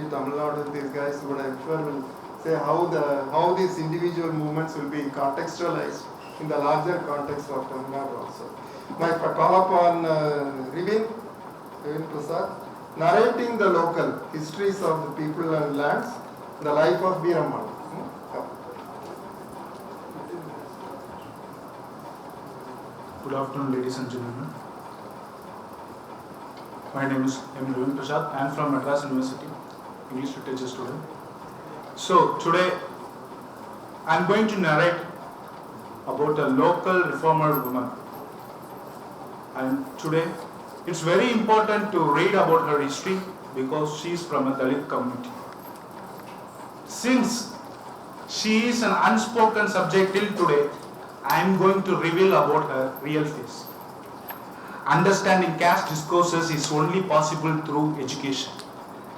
especially Tamil Nadu, these guys would I'm sure will say how these individual movements will be contextualized in the larger context of Tamil Nadu also. My call upon Riwin Prasath, narrating the local histories of the people and lands, the life of Veeramal. Good afternoon, ladies and gentlemen. My name is Riwin Prasath. I am from Madras University, English literature student. So today I am going to narrate about a local reformer woman. And today it's very important to read about her history because she is from a Dalit community. Since she is an unspoken subject till today, I am going to reveal about her real face. Understanding caste discourses is only possible through education.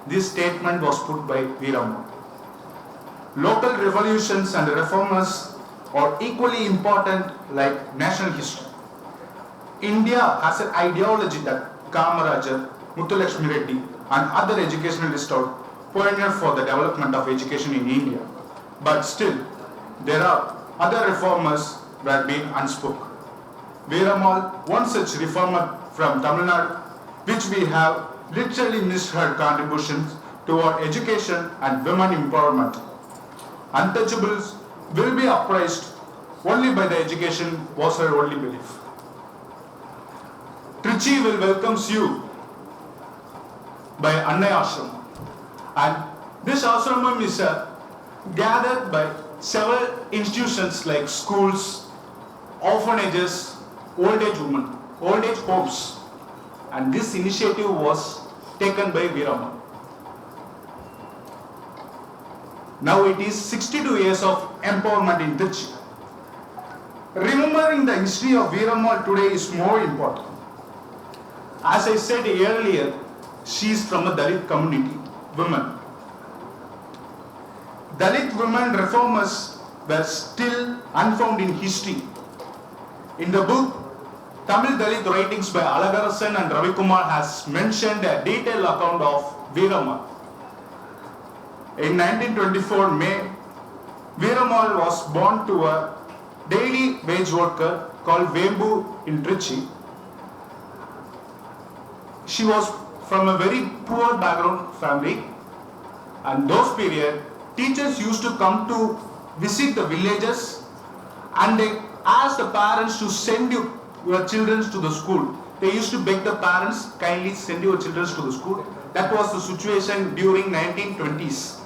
This statement was put by Veeramal. Local revolutions and reformers are equally important like national history. India has an ideology that Kamarajar, Muthulakshmi Reddy and other educationalists are pioneered for the development of education in India. But still, there are other reformers who have been unspoken. Veeramal, one such reformer from Tamil Nadu, which we have literally missed her contributions toward education and women empowerment. Untouchables will be appraised only by the education was her only belief. Trichy will welcomes you by Annai Ashram. And this ashramam is gathered by several institutions like schools, orphanages, old age women, old age homes. And this initiative was taken by Veeramal. Now it is 62 years of empowerment in Trichy. Remembering the history of Veeramal today is more important. As I said earlier, she is from a Dalit community, women. Dalit women reformers were still unfound in history. In the book, Tamil Dalit Writings by Alagarasan and Ravikumar has mentioned a detailed account of Veeramal. In 1924 May, Veeramal was born to a daily wage worker called Vembu in Trichy. She was from a very poor background family, and those period teachers used to come to visit the villages and they asked the parents to send your children to the school. They used to beg the parents, kindly send your children to the school. That was the situation during 1920s.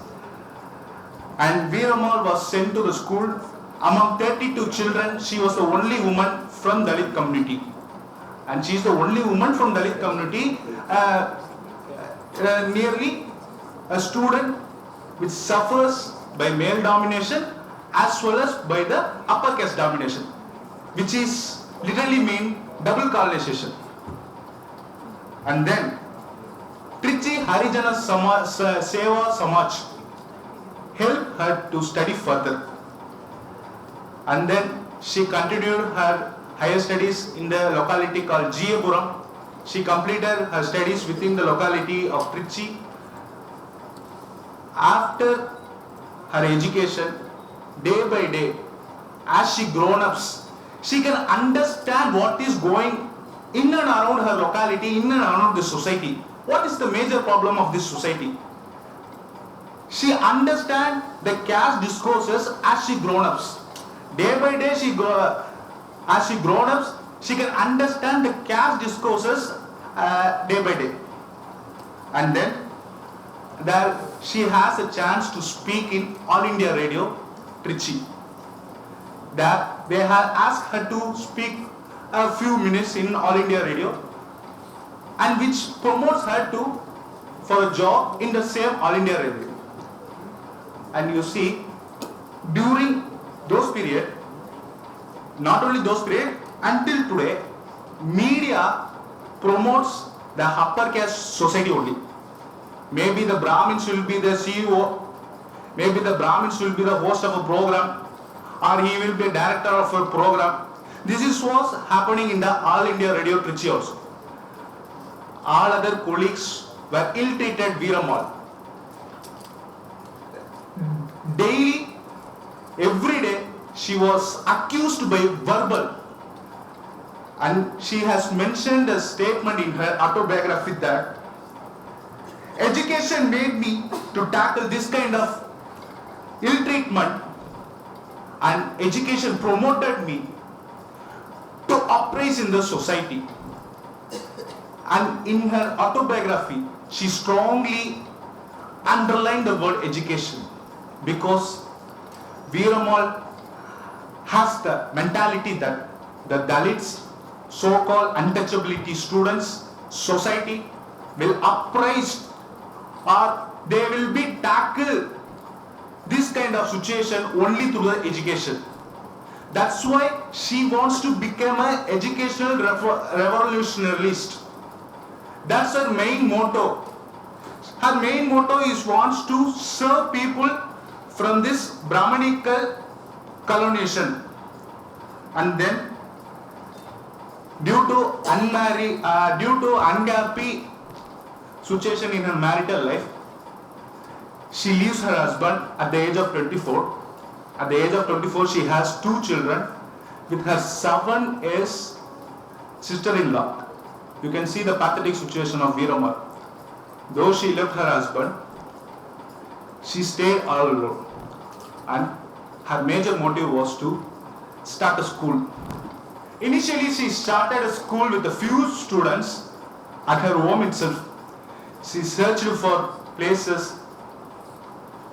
And Veeramal was sent to the school. Among 32 children, she was the only woman from Dalit community. And she is the only woman from Dalit community, nearly a student which suffers by male domination as well as by the upper caste domination, which is literally mean double colonization. And then Trichy Harijana Seva Samaj helped her to study further. And then she continued her higher studies in the locality called Jiyapuram. She completed her studies within the locality of Trichy. After her education, day by day, as she grown up, she can understand what is going in and around her locality, in and around the society. What is the major problem of this society? She understands the caste discourses as she grown up. Day by day, as she grown up, she can understand the caste discourses day by day. And then there she has a chance to speak in All India Radio, Trichy. There they have asked her to speak a few minutes in All India Radio, and which promotes her for a job in the same All India Radio. And you see, during those period, not only those period, until today, media promotes the upper caste society only. Maybe the Brahmins will be the CEO, maybe the Brahmins will be the host of a program, or he will be a director of a program. This is what's happening in the All India Radio Trichy also. All other colleagues were ill-treated Veeramal. daily, every day, she was accused by verbal. And she has mentioned a statement in her autobiography that education made me to tackle this kind of ill treatment, and education promoted me to uprise in the society. And in her autobiography, she strongly underlined the word education, because Veeramal has the mentality that the Dalits, so-called untouchability students, society will uprise, or they will be tackled this kind of situation only through the education. That's why she wants to become an educational revolutionarist. That's her main motto. Her main motto is wants to serve people from this Brahmanical colonization. And then due to unhappy situation in her marital life, she leaves her husband at the age of 24. At the age of 24, she has 2 children with her 7 years sister-in-law. You can see the pathetic situation of Veeramal. Though she left her husband, she stayed all alone. And her major motive was to start a school. Initially, she started a school with a few students at her home itself. She searched for places.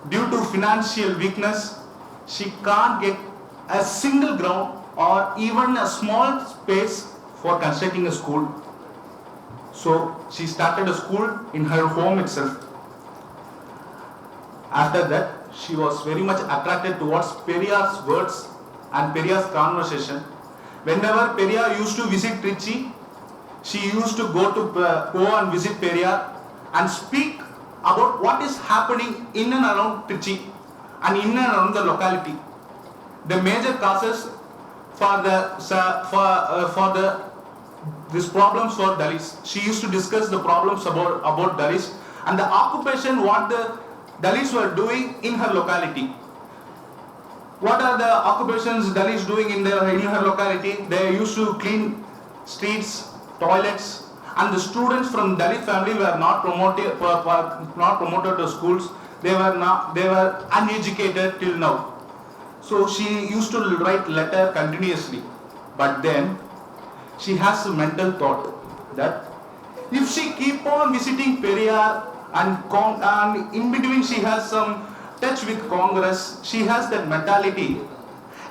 Due to financial weakness, she can't get a single ground or even a small space for constructing a school. So she started a school in her home itself. After that, she was very much attracted towards Periyar's words and Periyar's conversation. Whenever Periyar used to visit Trichy, she used to go and visit Periyar and speak about what is happening in and around Trichy and in and around the locality. The major causes for these problems for Dalits. She used to discuss the problems about Dalits and the occupation what the Dalits were doing in her locality. What are the occupations Dalits doing in her locality? They used to clean streets, toilets, and the students from Dalit family were not promoted to schools. They were uneducated till now. So she used to write letter continuously. But then she has a mental thought that if she keep on visiting Periyar and in between she has some touch with Congress, she has that mentality.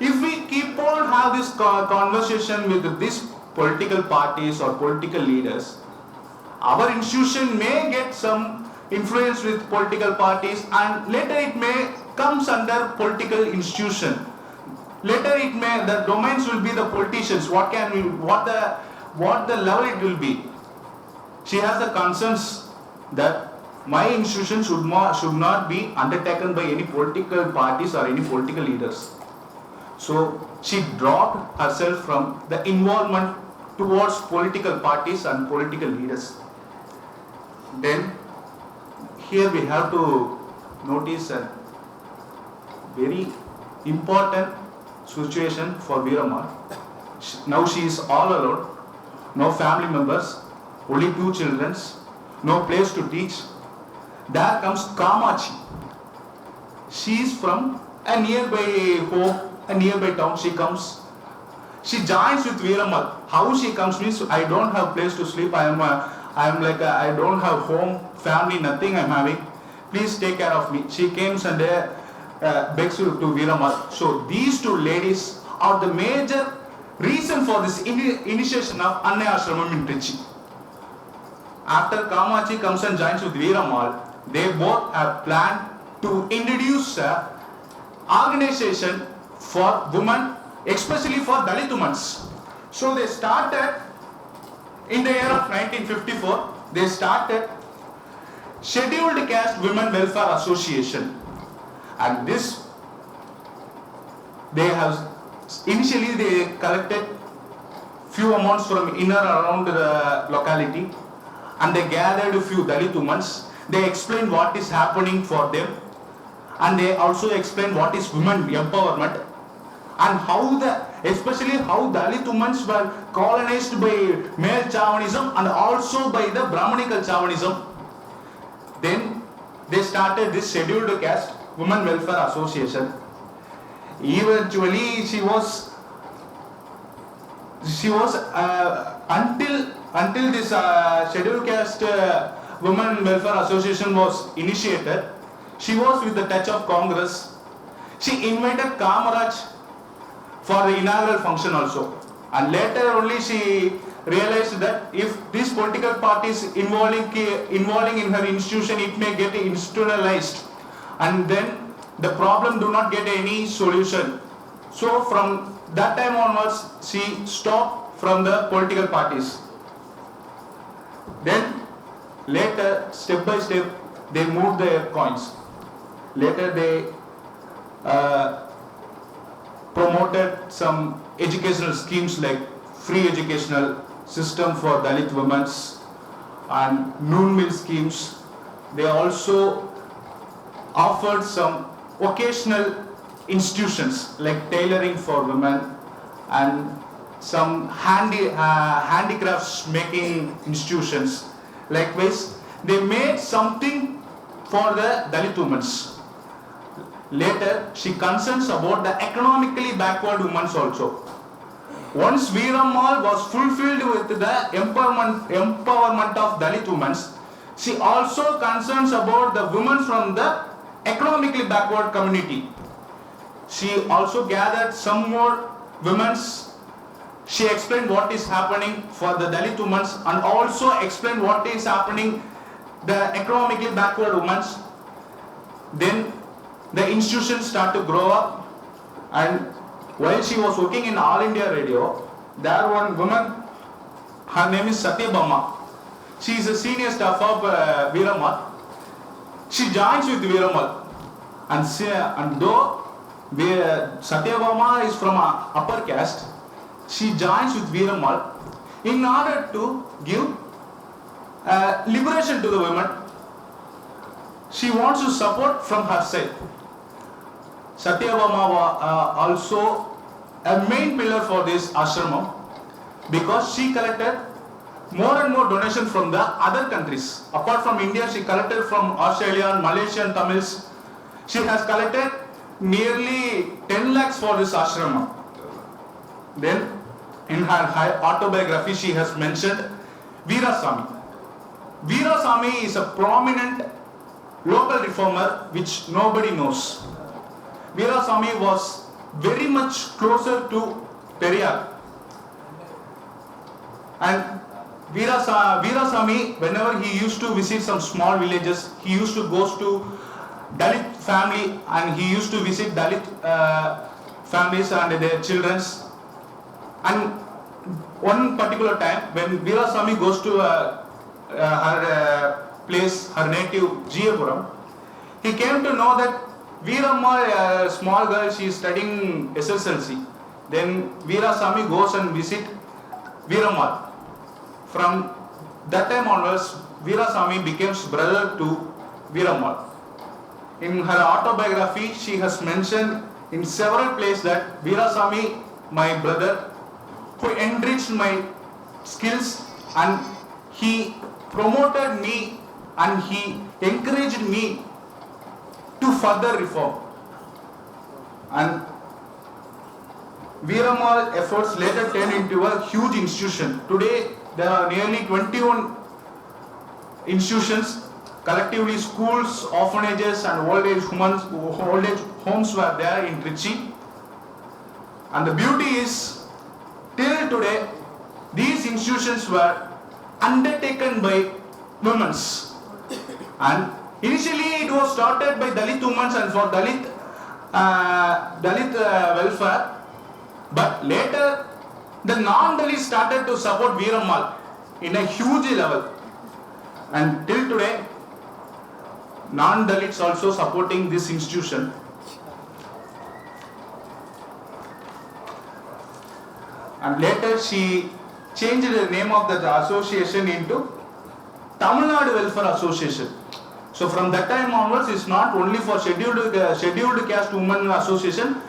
If we keep on have this conversation with these political parties or political leaders, our institution may get some influence with political parties, and later it may comes under political institution. Later it may, the domains will be the politicians. What the level it will be. She has the concerns that my institution should not be undertaken by any political parties or any political leaders. So she dropped herself from the involvement towards political parties and political leaders. Then here we have to notice a very important situation for Veeramal. Now she is all alone, no family members, only 2 children, no place to teach. There comes Kamachi. She is from a nearby home, a nearby town. She comes. She joins with Veeramal. How she comes means, I don't have place to sleep. I don't have home, family, nothing I am having. Please take care of me. She comes and begs to Veeramal. So these 2 ladies are the major reason for this initiation of Annaya Ashramam in Trichy. After Kamachi comes and joins with Veeramal, they both have planned to introduce an organization for women, especially for Dalit women. So they started in the year of 1954. They started Scheduled Caste Women Welfare Association, and this initially they collected few amounts from in and around the locality, and they gathered a few Dalit women. They explained what is happening for them, and they also explain what is women empowerment and especially how Dalit women were colonized by male chauvinism and also by the Brahmanical chauvinism. Then they started this scheduled caste Women Welfare Association. Eventually she was until this scheduled caste Women Welfare Association was initiated, she was with the touch of Congress. She invited Kamaraj for the inaugural function also, and later only she realized that if these political parties involving in her institution, it may get institutionalized, and then the problem do not get any solution. So from that time onwards, she stopped from the political parties. Then later, step by step, they moved their coins. Later they promoted some educational schemes like free educational system for Dalit women and noon meal schemes. They also offered some vocational institutions like tailoring for women and some handicrafts making institutions. Likewise, they made something for the Dalit women. Later, she concerns about the economically backward women also. Once Veeramal was fulfilled with the empowerment of Dalit women, she also concerns about the women from the economically backward community. She also gathered some more women. She explained what is happening for the Dalit women and also explained what is happening the economically backward women. Then the institution started to grow up, and while she was working in All India Radio, there one woman, her name is Satyabama. She is a senior staff of Veeramal. She joins with Veeramal, and though Satyabama is from upper caste, she joins with Veeramal in order to give liberation to the women. She wants to support from her side. Satyabama was also a main pillar for this ashramam because she collected more and more donations from the other countries. Apart from India, she collected from Australia, Malaysia and Tamils. She has collected nearly 10 lakhs for this ashramam. Then in her autobiography, she has mentioned Veerasamy. Veerasamy is a prominent local reformer which nobody knows. Veerasamy was very much closer to Periyar. And Veerasamy, whenever he used to visit some small villages, he used to go to Dalit family and he used to visit Dalit families and their children. And one particular time, when Veerasamy goes to her place, her native Jiyapuram, he came to know that Veeramal, a small girl, she is studying SSLC. Then Veerasamy goes and visit Veeramal. From that time onwards, Veerasamy becomes brother to Veeramal. In her autobiography, she has mentioned in several places that Veerasamy, my brother, who enriched my skills and he promoted me and he encouraged me to further reform. And Veeramal efforts later turned into a huge institution. Today, there are nearly 21 institutions, collectively schools, orphanages and old age homes were there in Trichy. And the beauty is, till today, these institutions were undertaken by women. And initially it was started by Dalit women and for Dalit welfare, but later the non-Dalits started to support Veeramal in a huge level, and till today non-Dalits also supporting this institution. And later she changed the name of the association into Tamil Nadu Welfare Association. So from that time onwards, it's not only for scheduled caste women association.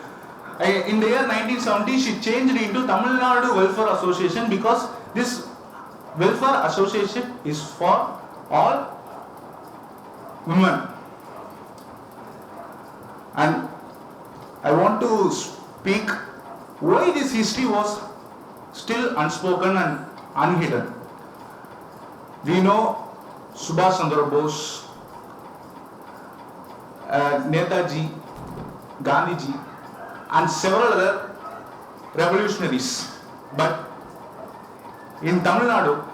In the year 1970, she changed into Tamil Nadu Welfare Association, because this welfare association is for all women. And I want to speak why this history was still unspoken and unhidden. We know Subhash Chandra Bose, Netaji, Gandhiji, and several other revolutionaries. But in Tamil Nadu,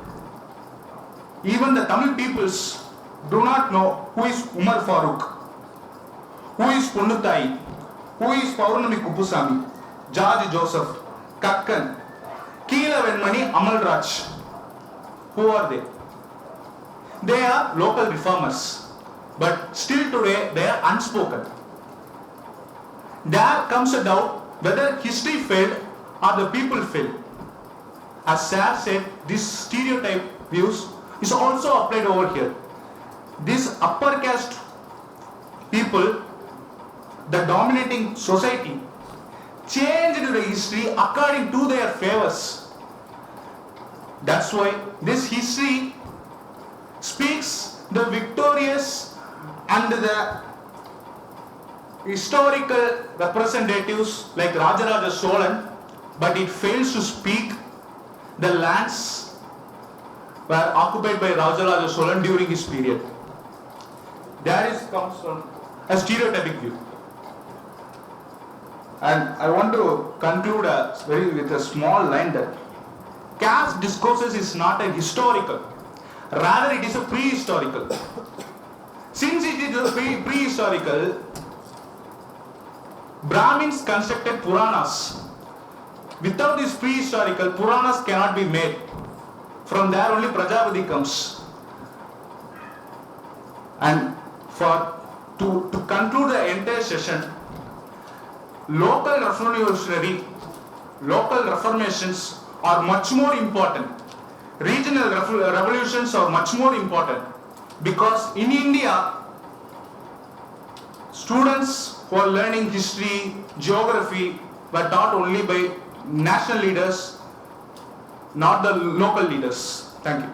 even the Tamil peoples do not know who is Umar Farooq, who is Ponnuthai, who is Paurnami Kuppusamy, George Joseph, Kakkan, Keela Venmani, Amal Raj. Who are they? They are local reformers, but still today they are unspoken. There comes a doubt whether history failed or the people failed. As Sarah said, this stereotype views is also applied over here. These upper caste people, the dominating society, changed the history according to their favors. That's why this history speaks the victorious and the historical representatives like Rajaraja Cholan, but it fails to speak the lands were occupied by Rajaraja Cholan during his period. There comes from a stereotypic view. And I want to conclude with a small line that caste discourses is not a historical, rather it is a prehistorical. Since it is a prehistorical, Brahmins constructed Puranas. Without this prehistorical, Puranas cannot be made. From there only Prajapati comes. And to conclude the entire session, local reformations are much more important. Regional revolutions are much more important, because in India, students who are learning history, geography were taught only by national leaders, not the local leaders. Thank you.